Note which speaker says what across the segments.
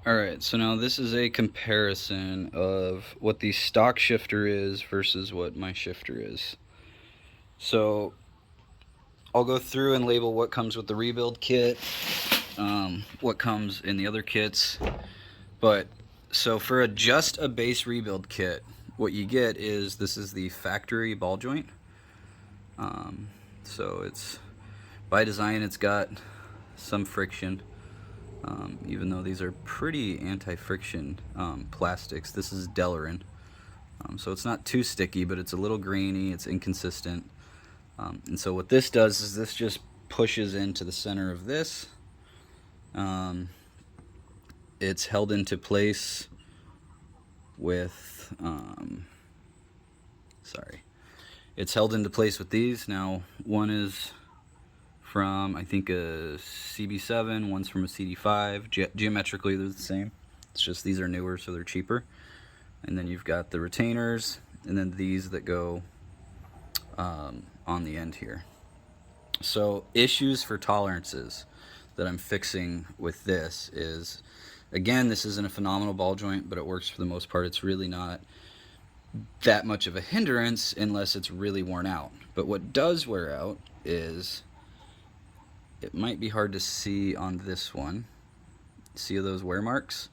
Speaker 1: Alright, so now this is a comparison of what the stock shifter is versus what my shifter is. So I'll go through and label what comes with the rebuild kit, what comes in the other kits. But so for just a base rebuild kit, what you get is this is the factory ball joint. So it's by design, it's got some friction. Even though these are pretty anti-friction plastics. This is Delrin, so it's not too sticky, but it's a little grainy, it's inconsistent. And so what this does is this just pushes into the center of this. It's held into place with, it's held into place with these. Now, one is from, I think, a CB7, one's from a CD5. Geometrically, they're the same. It's just these are newer, so they're cheaper. And then you've got the retainers, and then these that go on the end here. So issues for tolerances that I'm fixing with this is, again, this isn't a phenomenal ball joint, but it works for the most part. It's really not that much of a hindrance unless it's really worn out. But what does wear out is, it might be hard to see on this one. See those wear marks?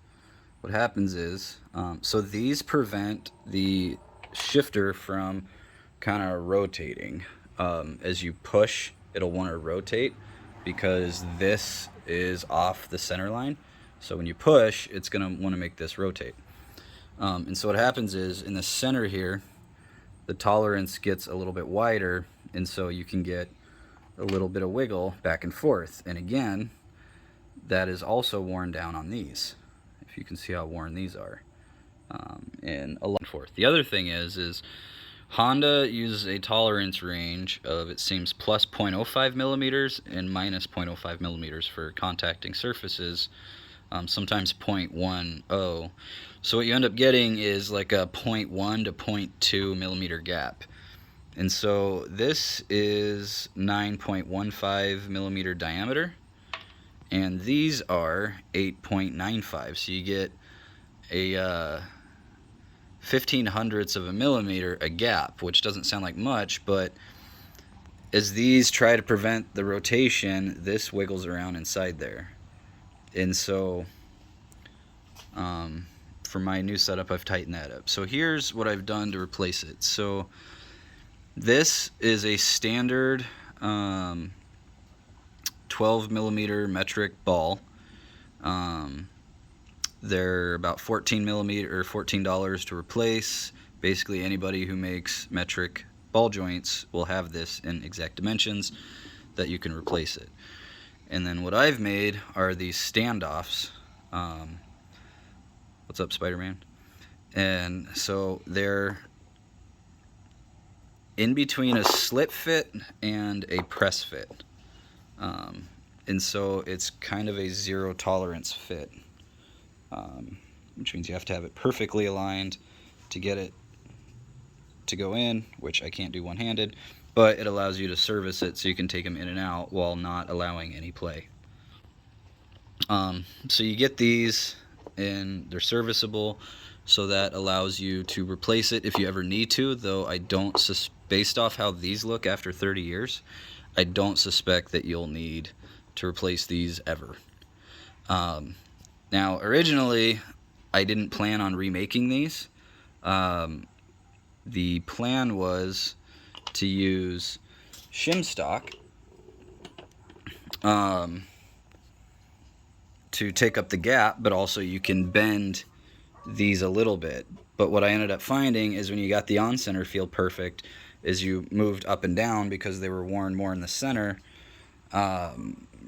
Speaker 1: What happens is, so these prevent the shifter from kind of rotating. As you push, it'll want to rotate because this is off the center line. So when you push, it's going to want to make this rotate. And so what happens is, in the center here, the tolerance gets a little bit wider, and so you can get a little bit of wiggle back and forth. And again, that is also worn down on these. If you can see how worn these are. And a lot forth. The other thing is Honda uses a tolerance range of, it seems, plus 0.05 millimeters and minus 0.05 millimeters for contacting surfaces, sometimes 0.10. So what you end up getting is like a 0.1 to 0.2 millimeter gap. And so this is 9.15 millimeter diameter, and these are 8.95. So you get a 15 hundredths of a millimeter a gap, which doesn't sound like much, but as these try to prevent the rotation, this wiggles around inside there. And so for my new setup, I've tightened that up. So here's what I've done to replace it. So this is a standard 12 millimeter metric ball. They're about 14 millimeter or $14 to replace. Basically, anybody who makes metric ball joints will have this in exact dimensions that you can replace it. And then what I've made are these standoffs. What's up, Spider-Man? And so they're in between a slip fit and a press fit. And so it's kind of a zero tolerance fit, which means you have to have it perfectly aligned to get it to go in, which I can't do one-handed, but it allows you to service it so you can take them in and out while not allowing any play. So you get these, and they're serviceable, so that allows you to replace it if you ever need to, though I don't, based off how these look after 30 years, I don't suspect that you'll need to replace these ever. Now, originally, I didn't plan on remaking these. The plan was to use shim stock to take up the gap, but also you can bend these a little bit. But what I ended up finding is when you got the on-center feel perfect, is you moved up and down because they were worn more in the center,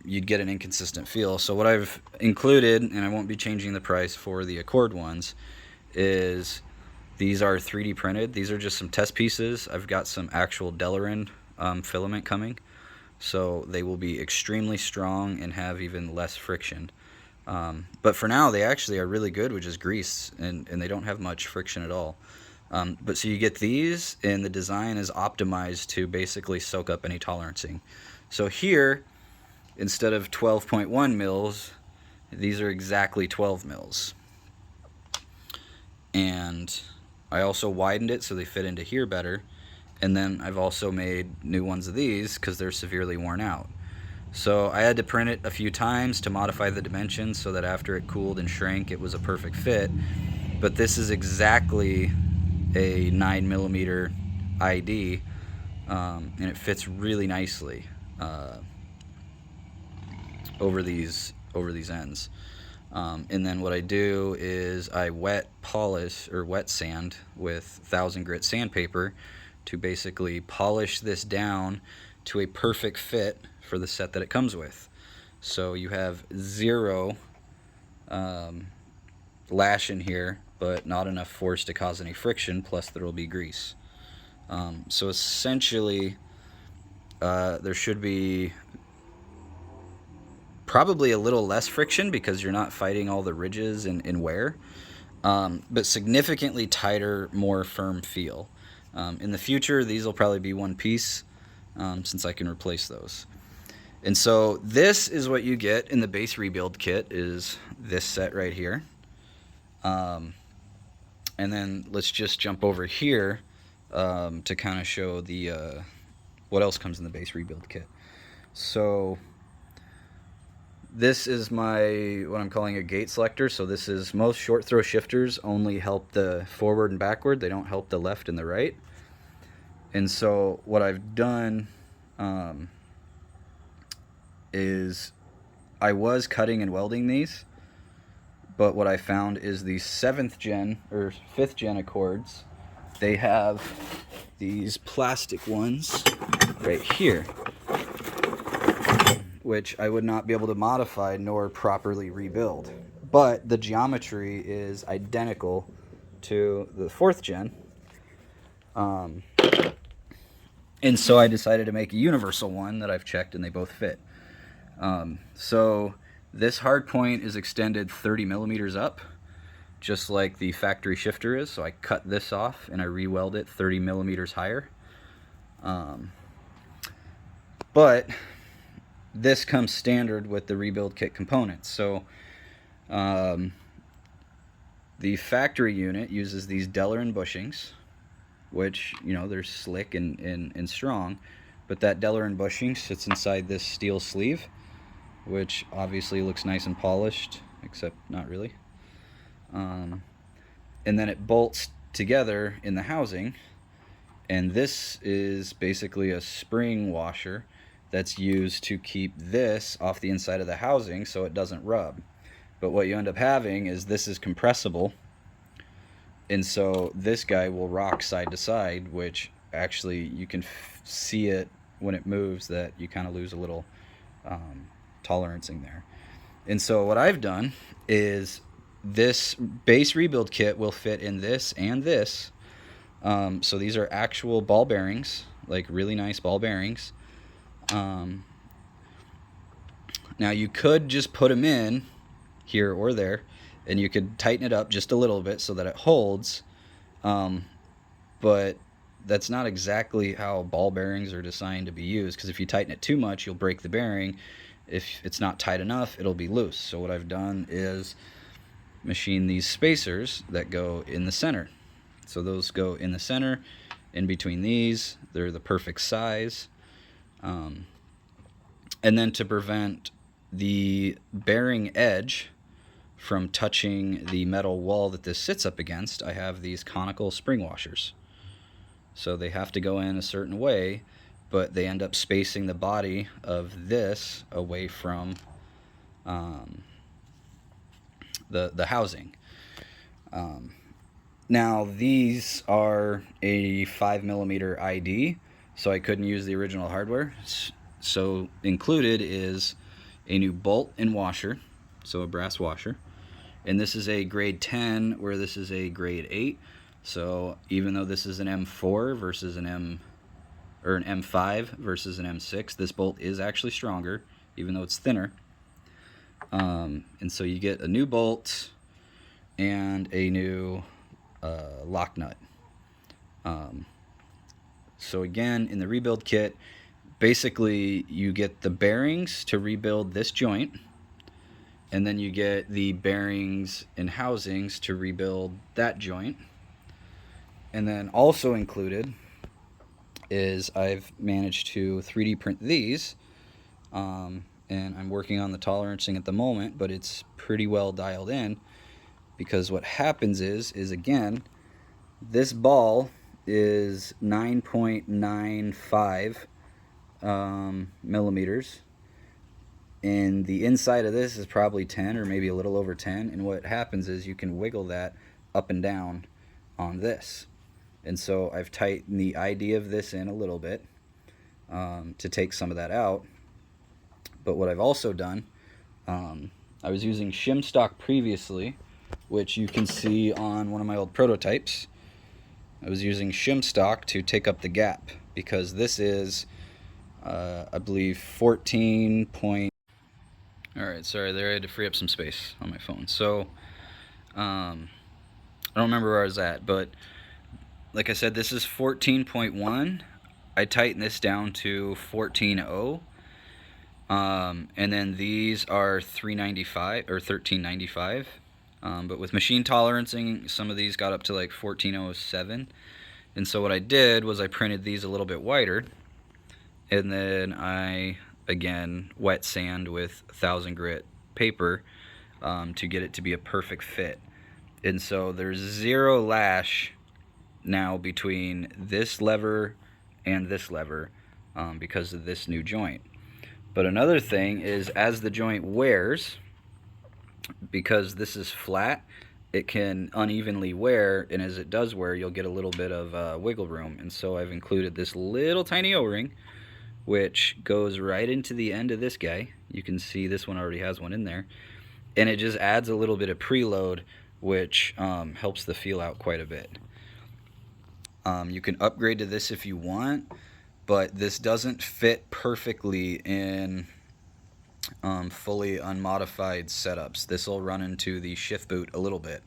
Speaker 1: you'd get an inconsistent feel. So what I've included, and I won't be changing the price for the Accord ones, is these are 3D printed. These are just some test pieces. I've got some actual Delrin filament coming, so they will be extremely strong and have even less friction. But for now, they actually are really good with just grease, and they don't have much friction at all. But so you get these, and the design is optimized to basically soak up any tolerancing. So here, instead of 12.1 mils, These are exactly 12 mils. And I also widened it so they fit into here better. And then I've also made new ones of these because they're severely worn out. So I had to print it a few times to modify the dimensions so that after it cooled and shrank, it was a perfect fit. But this is exactly a 9mm ID, and it fits really nicely over these ends. And then what I do is I wet polish or wet sand with 1000 grit sandpaper to basically polish this down to a perfect fit for the set that it comes with. So you have zero lash in here, but not enough force to cause any friction, plus there will be grease. So essentially there should be probably a little less friction because you're not fighting all the ridges and wear, but significantly tighter, more firm feel. In the future, these will probably be one piece since I can replace those. And so this is what you get in the base rebuild kit, is this set right here. And then let's just jump over here to kind of show the what else comes in the base rebuild kit. So this is my, what I'm calling a gate selector. So this is, most short throw shifters only help the forward and backward. They don't help the left and the right. And so what I've done is I was cutting and welding these, but what I found is the 7th gen or 5th gen Accords, they have these plastic ones right here, which I would not be able to modify nor properly rebuild. But the geometry is identical to the 4th gen. And so I decided to make a universal one that I've checked and they both fit. So this hard point is extended 30 millimeters up, just like the factory shifter is. So I cut this off and I re-weld it 30 millimeters higher. But this comes standard with the rebuild kit components. So the factory unit uses these Delrin bushings, which, you know, they're slick and strong, but that Delrin bushing sits inside this steel sleeve, which obviously looks nice and polished, except not really. And then it bolts together in the housing, and this is basically a spring washer that's used to keep this off the inside of the housing so it doesn't rub. But what you end up having is this is compressible, and so this guy will rock side to side, which actually you can see it when it moves, that you kind of lose a little tolerancing there. And so what I've done is this base rebuild kit will fit in this and this. So these are actual ball bearings, like really nice ball bearings. Now you could just put them in here or there, and you could tighten it up just a little bit so that it holds, but that's not exactly how ball bearings are designed to be used, because if you tighten it too much, you'll break the bearing. If it's not tight enough, it'll be loose. So what I've done is machine these spacers that go in the center. So those go in the center, in between these. They're the perfect size. And then to prevent the bearing edge from touching the metal wall that this sits up against, I have these conical spring washers. So they have to go in a certain way, but they end up spacing the body of this away from the housing. Now these are a 5mm ID, so I couldn't use the original hardware. So included is a new bolt and washer, so a brass washer. And this is a grade 10, where this is a grade 8. So even though this is an M4 versus an M5 versus an M6, this bolt is actually stronger, even though it's thinner. And so you get a new bolt and a new lock nut. So again, in the rebuild kit, basically you get the bearings to rebuild this joint, And then you get the bearings and housings to rebuild that joint. And then also included is I've managed to 3D print these, and I'm working on the tolerancing at the moment, but it's pretty well dialed in, because what happens is again, this ball is 9.95 millimeters, and the inside of this is probably 10 or maybe a little over 10, and what happens is you can wiggle that up and down on this. And so I've tightened the idea of this in a little bit to take some of that out. But what I've also done, I was using shim stock previously, which you can see on one of my old prototypes. I was using shim stock to take up the gap, because this is, I believe, 14 point... Alright, sorry there, I had to free up some space on my phone. So, I don't remember where I was at, but like I said, this is 14.1. I tightened this down to 14.0. And then these are 395 or 1395. But with machine tolerancing, some of these got up to like 1407. And so what I did was I printed these a little bit wider, and then I again wet sand with 1000 grit paper to get it to be a perfect fit. And so there's zero lash now between this lever and this lever because of this new joint. But another thing is, as the joint wears, because this is flat, it can unevenly wear, and as it does wear, you'll get a little bit of wiggle room. And so I've included this little tiny O-ring, which goes right into the end of this guy. You can see this one already has one in there, and it just adds a little bit of preload, which helps the feel out quite a bit. You can upgrade to this if you want, but this doesn't fit perfectly in fully unmodified setups. This will run into the shift boot a little bit.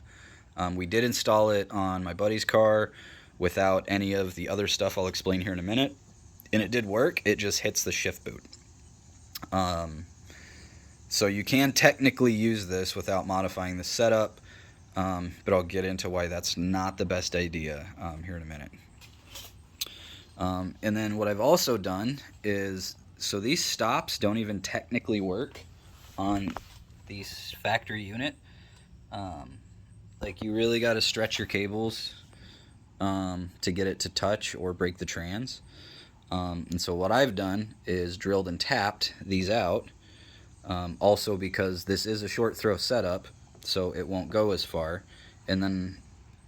Speaker 1: We did install it on my buddy's car without any of the other stuff I'll explain here in a minute, and it did work. It just hits the shift boot. So you can technically use this without modifying the setup, but I'll get into why that's not the best idea here in a minute. And then what I've also done is, so these stops don't even technically work on these factory unit. Like, you really got to stretch your cables to get it to touch or break the trans. And so what I've done is drilled and tapped these out, also because this is a short throw setup, so it won't go as far. And then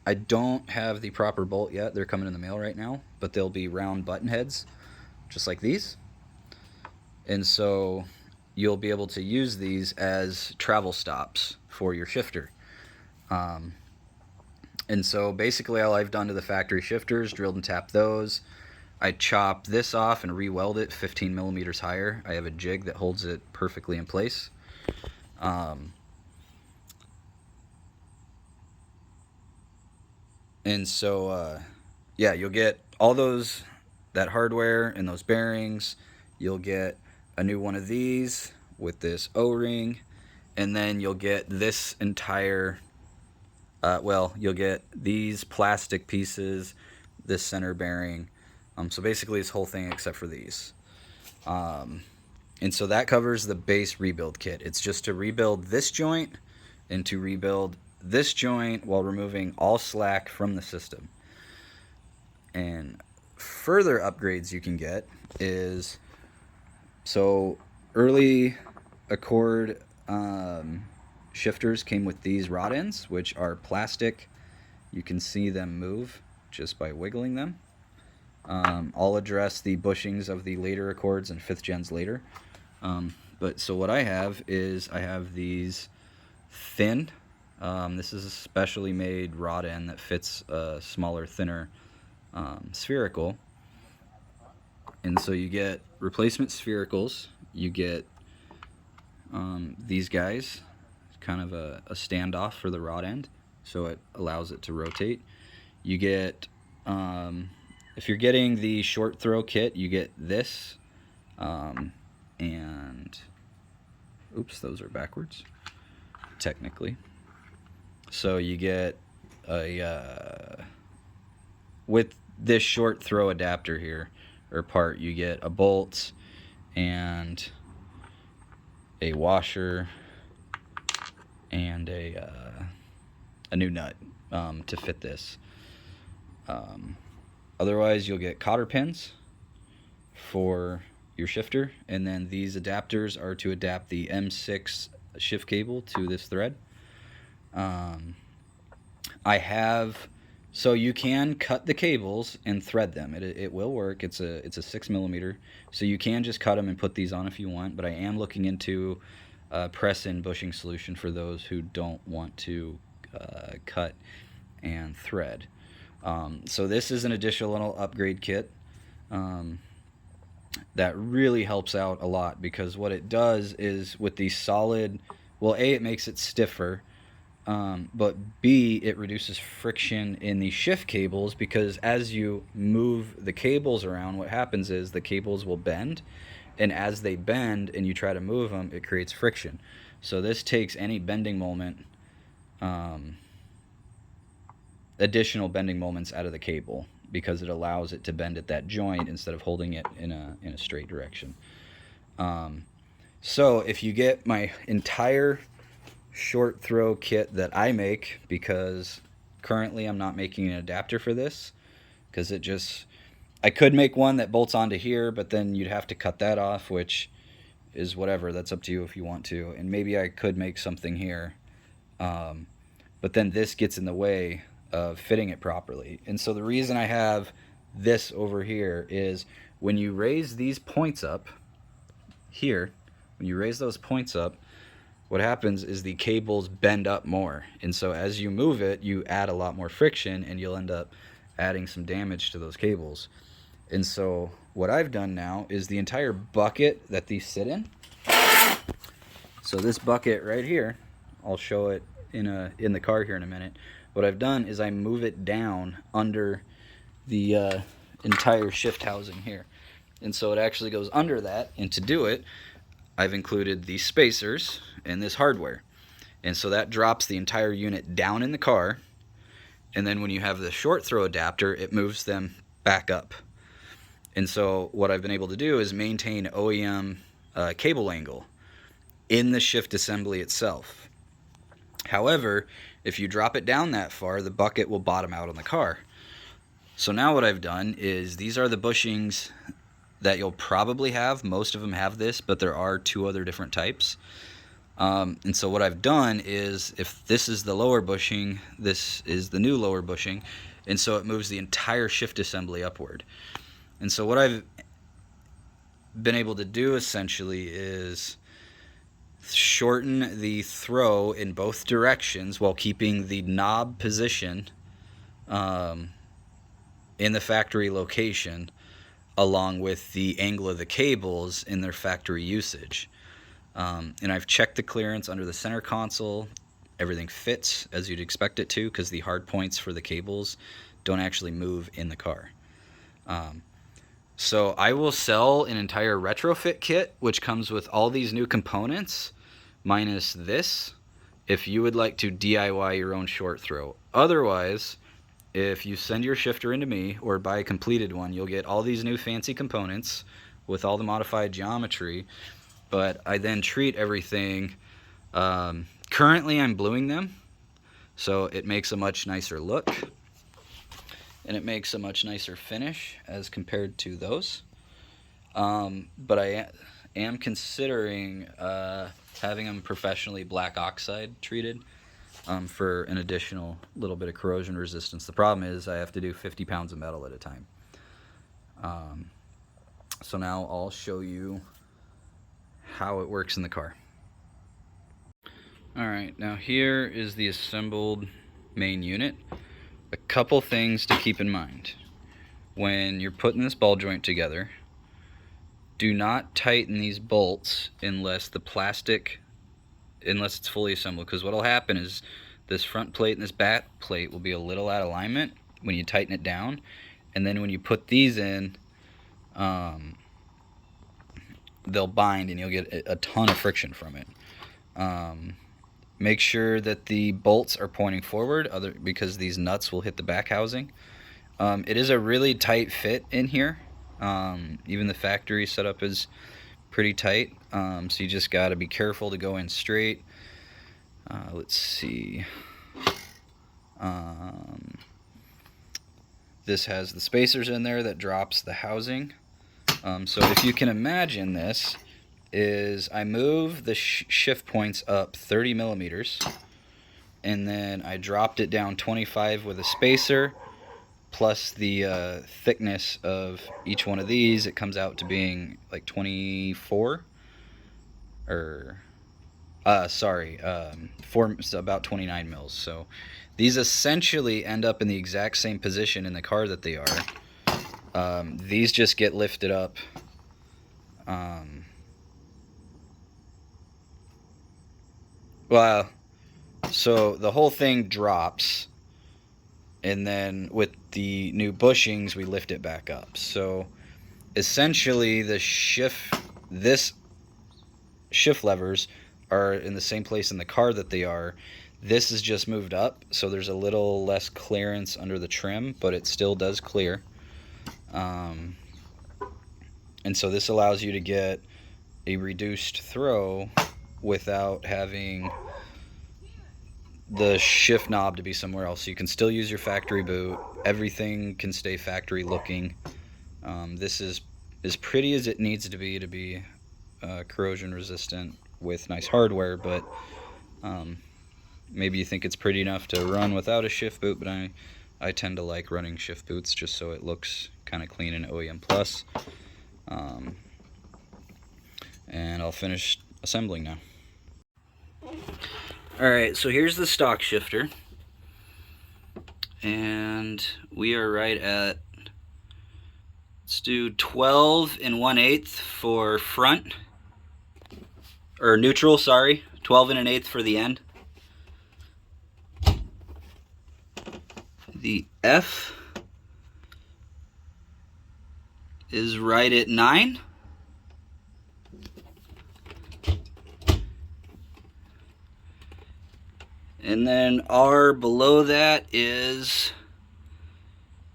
Speaker 1: I don't have the proper bolt yet. They're coming in the mail right now, but they'll be round button heads, just like these. And so you'll be able to use these as travel stops for your shifter. And so basically all I've done to the factory shifters, drilled and tapped those. I chopped this off and re-weld it 15 millimeters higher. I have a jig that holds it perfectly in place. And so, yeah, you'll get all those, that hardware and those bearings. You'll get a new one of these with this O-ring, and then you'll get this entire, well, you'll get these plastic pieces, this center bearing. So basically this whole thing except for these. And so that covers the base rebuild kit. It's just to rebuild this joint and to rebuild this joint while removing all slack from the system. And further upgrades you can get is, so early Accord shifters came with these rod ends, which are plastic. You can see them move just by wiggling them. I'll address the bushings of the later Accords and 5th gens later. But so what I have is, I have these thin, this is a specially made rod end that fits a smaller, thinner spherical. And so you get replacement sphericals, you get these guys, kind of a standoff for the rod end, so it allows it to rotate. You get, if you're getting the short throw kit, you get this, and oops, those are backwards. technically. So you get a with this short throw adapter here, or part, you get a bolt and a washer and a new nut to fit this. Otherwise, you'll get cotter pins for your shifter, and then these adapters are to adapt the M6 shift cable to this thread. So you can cut the cables and thread them. It will work. It's a 6mm, so you can just cut them and put these on if you want. But I am looking into a press-in bushing solution for those who don't want to cut and thread. So this is an additional upgrade kit that really helps out a lot, because what it does is with these solid, well, A, it makes it stiffer, but B, it reduces friction in the shift cables, because as you move the cables around, what happens is the cables will bend, and as they bend and you try to move them, it creates friction. So this takes any bending moment, additional bending moments out of the cable, because it allows it to bend at that joint instead of holding it in a straight direction. So if you get my entire short throw kit that I make, because currently I'm not making an adapter for this, because I could make one that bolts onto here, but then you'd have to cut that off, which is whatever, that's up to you if you want to. And maybe I could make something here, but then this gets in the way of fitting it properly. And so the reason I have this over here is when you raise these points up here, when you raise those points up, what happens is the cables bend up more, and so as you move it, you add a lot more friction, and you'll end up adding some damage to those cables. And so what I've done now is the entire bucket that these sit in, so this bucket right here, I'll show it in the car here in a minute. What I've done is I move it down under the entire shift housing here, and so it actually goes under that. And to do it, I've included these spacers and this hardware, and so that drops the entire unit down in the car, and then when you have the short throw adapter, it moves them back up. And so what I've been able to do is maintain OEM cable angle in the shift assembly itself. However, if you drop it down that far, the bucket will bottom out on the car. So now what I've done is, these are the bushings that you'll probably have. Most of them have this, but there are 2 other different types. And so what I've done is, if this is the lower bushing, this is the new lower bushing, and so it moves the entire shift assembly upward. And so what I've been able to do essentially is shorten the throw in both directions while keeping the knob position in the factory location, along with the angle of the cables in their factory usage. And I've checked the clearance under the center console. Everything fits as you'd expect it to, because the hard points for the cables don't actually move in the car. So I will sell an entire retrofit kit, which comes with all these new components, minus this, if you would like to DIY your own short throw. Otherwise, if you send your shifter into me or buy a completed one, you'll get all these new fancy components with all the modified geometry, but I then treat everything. Currently I'm bluing them, so it makes a much nicer look, and it makes a much nicer finish as compared to those. But I am considering having them professionally black oxide treated for an additional little bit of corrosion resistance. The problem is I have to do 50 pounds of metal at a time. So now I'll show you how it works in the car. Alright, now here is the assembled main unit. A couple things to keep in mind. When you're putting this ball joint together, do not tighten these bolts unless it's fully assembled, because what will happen is this front plate and this back plate will be a little out of alignment when you tighten it down, and then when you put these in, they'll bind and you'll get a ton of friction from it. Make sure that the bolts are pointing forward, because these nuts will hit the back housing. It is a really tight fit in here. Even the factory setup is pretty tight, so you just got to be careful to go in straight. Let's see. This has the spacers in there that drops the housing. So if you can imagine this, is I move the shift points up 30 millimeters, and then I dropped it down 25 with a spacer, plus the thickness of each one of these, it comes out to being like 24, or about 29 mils. So these essentially end up in the exact same position in the car that they are. These just get lifted up. Well, so the whole thing drops, and then with the new bushings we lift it back up. So essentially this shift levers are in the same place in the car that they are. This is just moved up, so there's a little less clearance under the trim, but it still does clear. And so this allows you to get a reduced throw without having the shift knob to be somewhere else. So you can still use your factory boot. Everything can stay factory looking. This is as pretty as it needs to be corrosion resistant with nice hardware, but maybe you think it's pretty enough to run without a shift boot, but I tend to like running shift boots just so it looks kind of clean and OEM plus. And I'll finish assembling now. Alright, so here's the stock shifter, and we are right at, let's do 12 1/8 for front, or neutral, sorry, 12 1/8 for the end. The F is right at 9. And then R below that is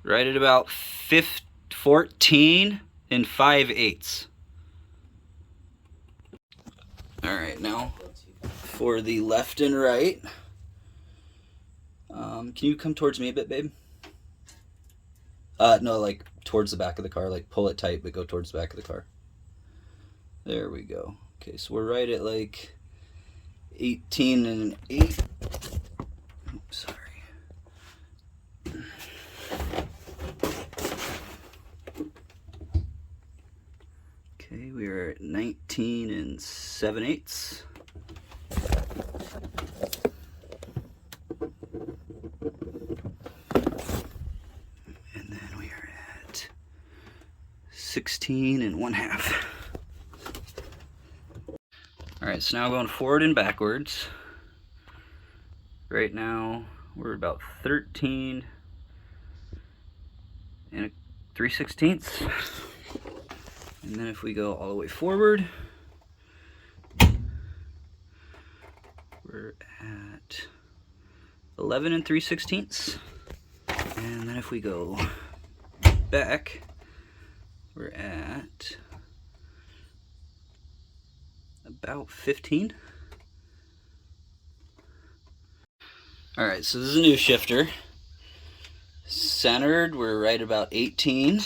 Speaker 1: right at about 14 5/8. Alright, now for the left and right. Can you come towards me a bit, babe? No, like towards the back of the car. Like pull it tight, but go towards the back of the car. There we go. Okay, so we're right at like 18 1/8. Oops, sorry. Okay, we are at 19 7/8. And then we are at 16 1/2. Alright, so now going forward and backwards. Right now we're about 13 3/16. And then if we go all the way forward, we're at 11 3/16. And then if we go back, we're at about 15. Alright, so this is a new shifter. Centered, we're right about 18.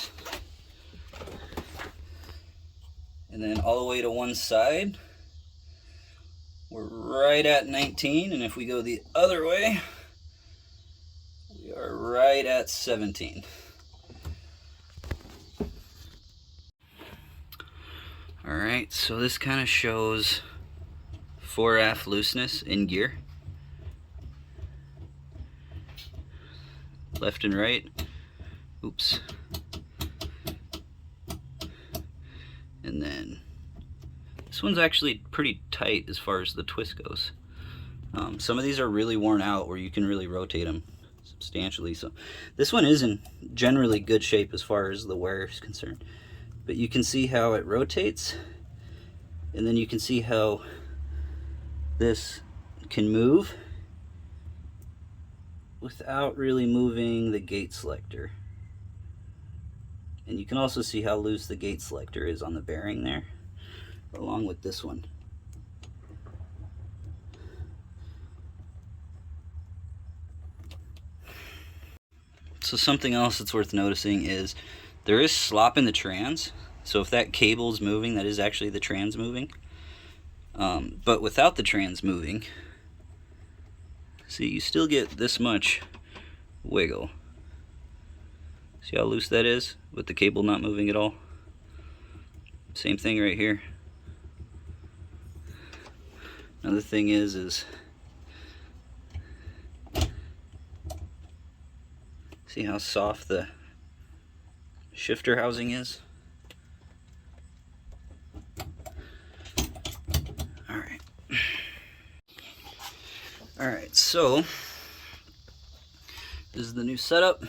Speaker 1: And then all the way to one side, we're right at 19. And if we go the other way, we are right at 17. Alright, so this kind of shows fore aft looseness in gear. Left and right. Oops. And then this one's actually pretty tight as far as the twist goes. Some of these are really worn out where you can really rotate them substantially. So this one is in generally good shape as far as the wear is concerned. But you can see how it rotates, and then you can see how this can move without really moving the gate selector. And you can also see how loose the gate selector is on the bearing there, along with this one. So something else that's worth noticing is there is slop in the trans. So if that cable's moving, that is actually the trans moving. But without the trans moving, see, you still get this much wiggle. See how loose that is with the cable not moving at all? Same thing right here. Another thing is see how soft the shifter housing is? Alright. Alright, so this is the new setup.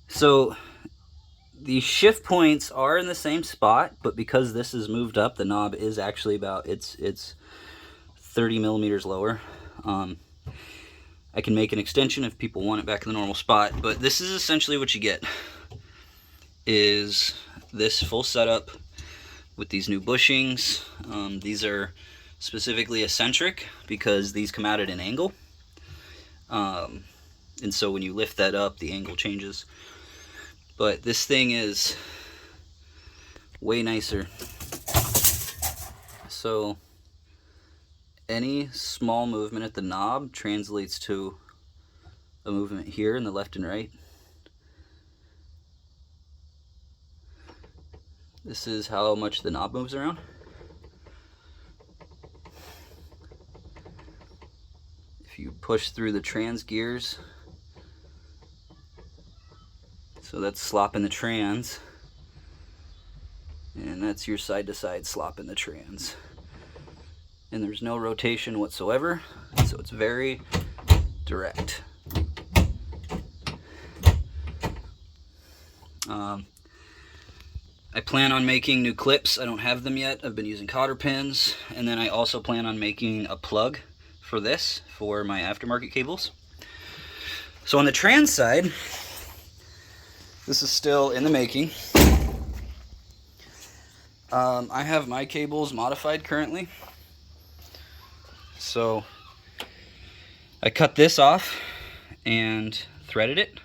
Speaker 1: So the shift points are in the same spot, but because this is moved up, the knob is actually about, it's 30 millimeters lower. I can make an extension if people want it back in the normal spot, but this is essentially what you get, is this full setup with these new bushings. These are specifically eccentric because these come out at an angle. And so when you lift that up, the angle changes. But this thing is way nicer. So any small movement at the knob translates to a movement here in the left and right. This is how much the knob moves around. If you push through the trans gears, so that's slop in the trans, and that's your side-to-side slop in the trans. And there's no rotation whatsoever, so it's very direct. I plan on making new clips. I don't have them yet. I've been using cotter pins, and then I also plan on making a plug for this for my aftermarket cables. So on the trans side, this is still in the making. I have my cables modified currently. So I cut this off and threaded it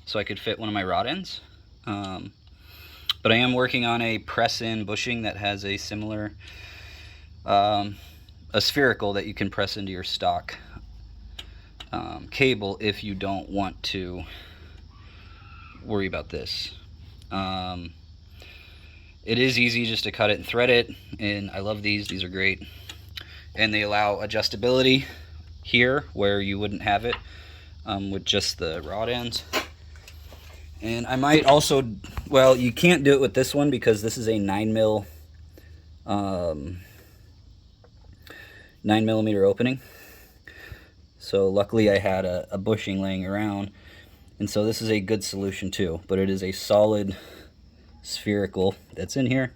Speaker 1: so I could fit one of my rod ends. But I am working on a press-in bushing that has a similar, a spherical that you can press into your stock cable if you don't want to worry about this. It is easy just to cut it and thread it, and I love these. These are great. And they allow adjustability here where you wouldn't have it with just the rod ends. And I might also, well, you can't do it with this one because this is a 9mm 9mm opening. So luckily I had a bushing laying around, and so this is a good solution too, but it is a solid spherical that's in here.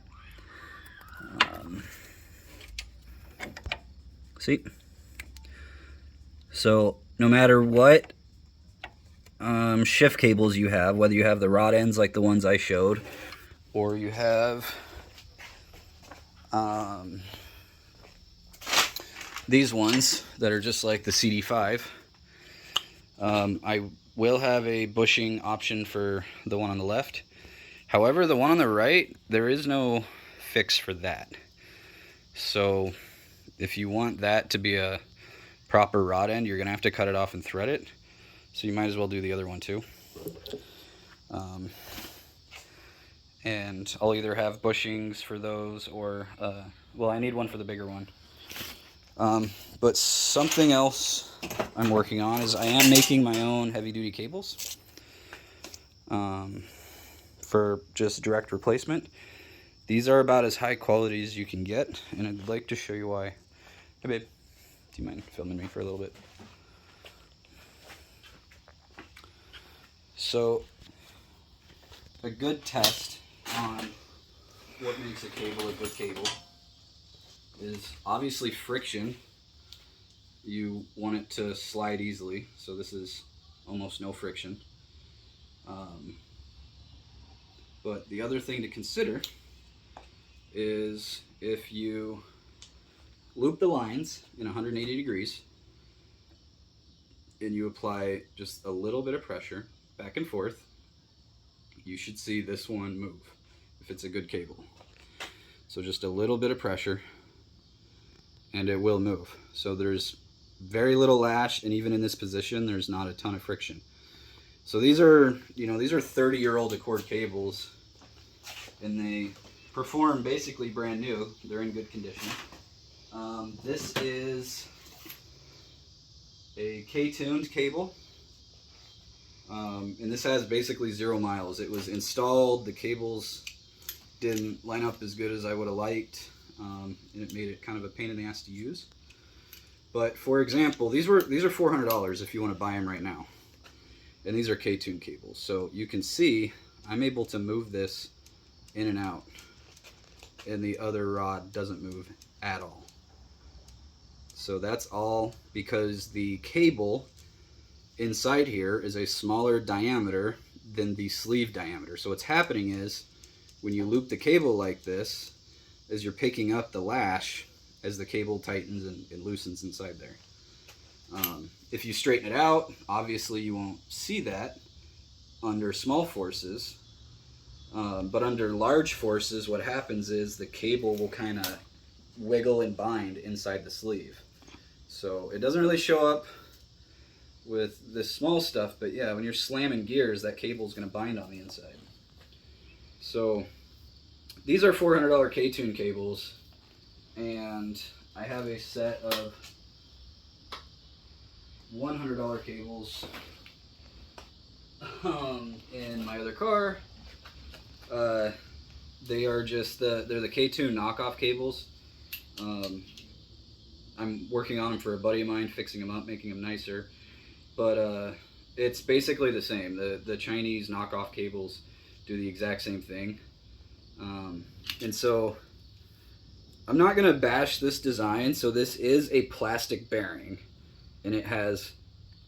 Speaker 1: See? So no matter what shift cables you have, whether you have the rod ends like the ones I showed, or you have these ones that are just like the CD5, I will have a bushing option for the one on the left. However, the one on the right, there is no fix for that. So if you want that to be a proper rod end, you're gonna have to cut it off and thread it. So you might as well do the other one too. And I'll either have bushings for those or, well, I need one for the bigger one. But something else I'm working on is I am making my own heavy-duty cables for just direct replacement. These are about as high quality as you can get, and I'd like to show you why. Hey babe, do you mind filming me for a little bit? So, a good test on what makes a cable a good cable is obviously friction. You want it to slide easily, so this is almost no friction. But the other thing to consider is if you loop the lines in 180 degrees and you apply just a little bit of pressure back and forth, you should see this one move if it's a good cable. So just a little bit of pressure and it will move. So there's very little lash, and even in this position there's not a ton of friction. So these are, these are 30-year-old Accord cables, and they perform basically brand new. They're in good condition. This is a K-tuned cable, and this has basically 0 miles. It was installed, the cables didn't line up as good as I would have liked, and it made it kind of a pain in the ass to use. But for example, these are $400 if you want to buy them right now. And these are K-tuned cables. So you can see I'm able to move this in and out, and the other rod doesn't move at all. So that's all because the cable inside here is a smaller diameter than the sleeve diameter. So what's happening is when you loop the cable like this, is you're picking up the lash as the cable tightens and loosens inside there. If you straighten it out, obviously you won't see that under small forces, but under large forces what happens is the cable will kind of wiggle and bind inside the sleeve. So it doesn't really show up with this small stuff, but yeah, when you're slamming gears, that cable is going to bind on the inside. So these are $400 K-tune cables, and I have a set of $100 cables in my other car. They are just they're the K-tune knockoff cables. I'm working on them for a buddy of mine, fixing them up, making them nicer. But it's basically the same. The Chinese knockoff cables do the exact same thing. And so I'm not going to bash this design. So this is a plastic bearing, and it has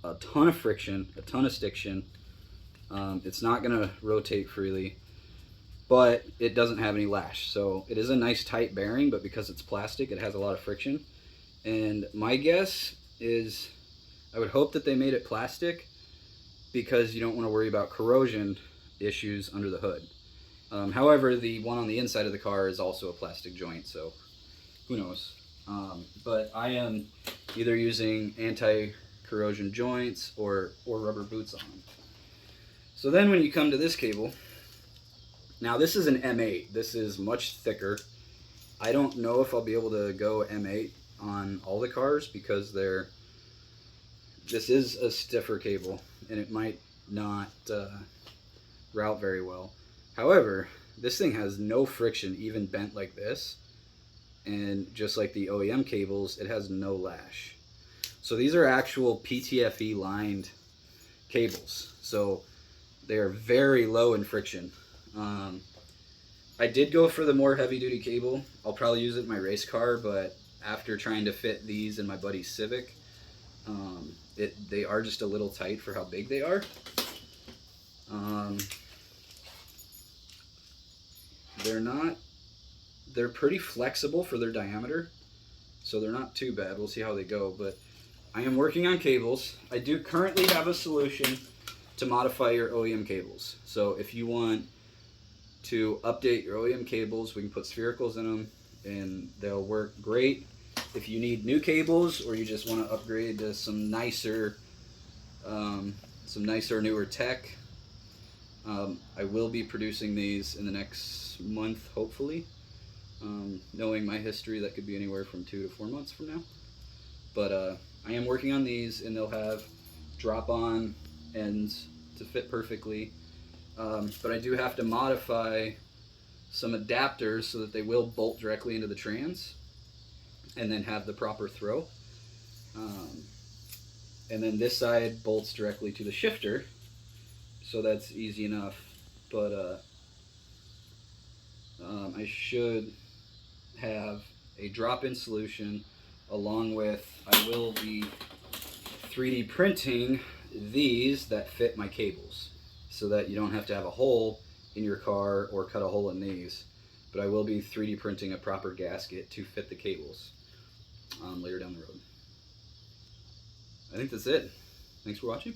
Speaker 1: a ton of friction, a ton of stiction. It's not going to rotate freely, but it doesn't have any lash. So it is a nice tight bearing, but because it's plastic, it has a lot of friction. And my guess is I would hope that they made it plastic because you don't want to worry about corrosion issues under the hood. However, the one on the inside of the car is also a plastic joint, so who knows. But I am either using anti-corrosion joints or rubber boots on them. So then when you come to this cable, now this is an M8. This is much thicker. I don't know if I'll be able to go M8 on all the cars because this is a stiffer cable and it might not route very well. However, this thing has no friction, even bent like this, and just like the OEM cables, it has no lash. So these are actual PTFE lined cables, so they are very low in friction. I did go for the more heavy duty cable. I'll probably use it in my race car, but after trying to fit these in my buddy's Civic, they are just a little tight for how big they are. They're pretty flexible for their diameter, so they're not too bad. We'll see how they go, but I am working on cables. I do currently have a solution to modify your OEM cables. So if you want to update your OEM cables, we can put sphericals in them and they'll work great. If you need new cables or you just want to upgrade to some nicer, newer tech, I will be producing these in the next month, hopefully. Knowing my history, that could be anywhere from 2 to 4 months from now. But I am working on these, and they'll have drop-on ends to fit perfectly. But I do have to modify some adapters so that they will bolt directly into the trans and then have the proper throw. And then this side bolts directly to the shifter, so that's easy enough. But I should have a drop-in solution, along with, I will be 3D printing these that fit my cables, so that you don't have to have a hole in your car or cut a hole in these. But I will be 3D printing a proper gasket to fit the cables later down the road. I think that's it. Thanks for watching.